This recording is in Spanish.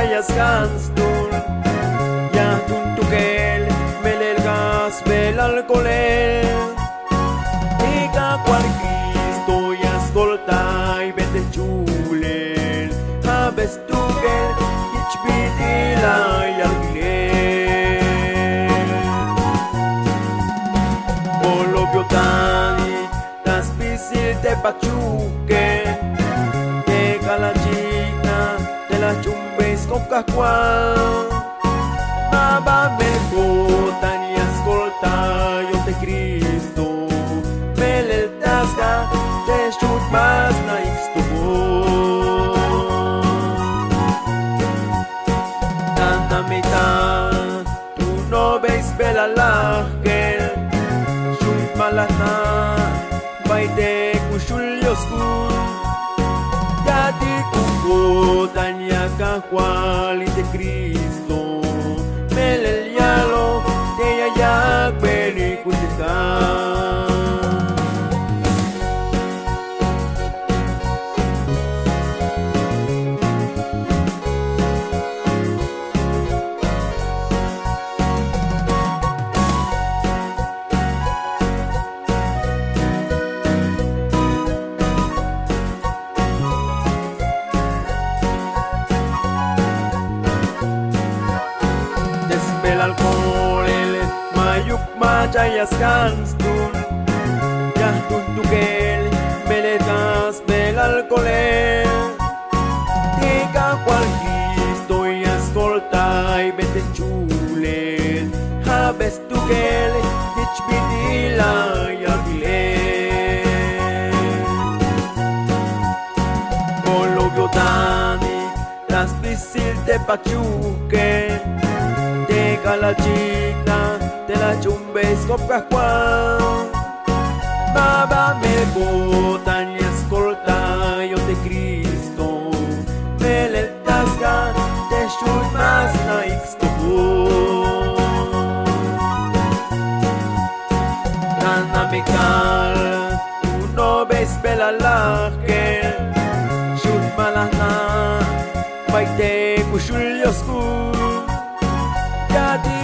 chayas ganstun ya tuntukel melel gas bel alcoholel ika cual Cristo y ascoltai vete chulel habes tukel ich bitila y alquiler Polobio tani tas pisil te pachuque te calachina te la chumbes con cascual Maba me botan y ascolta yo te Cristo Melel tasga te chut más na ixtubo Tanta mitad tú no ves bela lagel Chut malana baite kushul yoskun Yati kubotan y akahual y te Cristo Melel yalo te ya pelikutika Desbel alcohol el mayuk machayas ganstun ya tuntukel meletas bel alcohol tika cual Cristo y ascoltai vete chulel habes tukel ich bitila y alquiler Polobio tani las pisil te pachuque te calachina te la chumbes con pascual Baba me botan y ascolta yo te Cristo Melel tasga te chut más na ixtubo Nana mikal tú no ves bela lagel Chut malana baite kushul yosku Jadi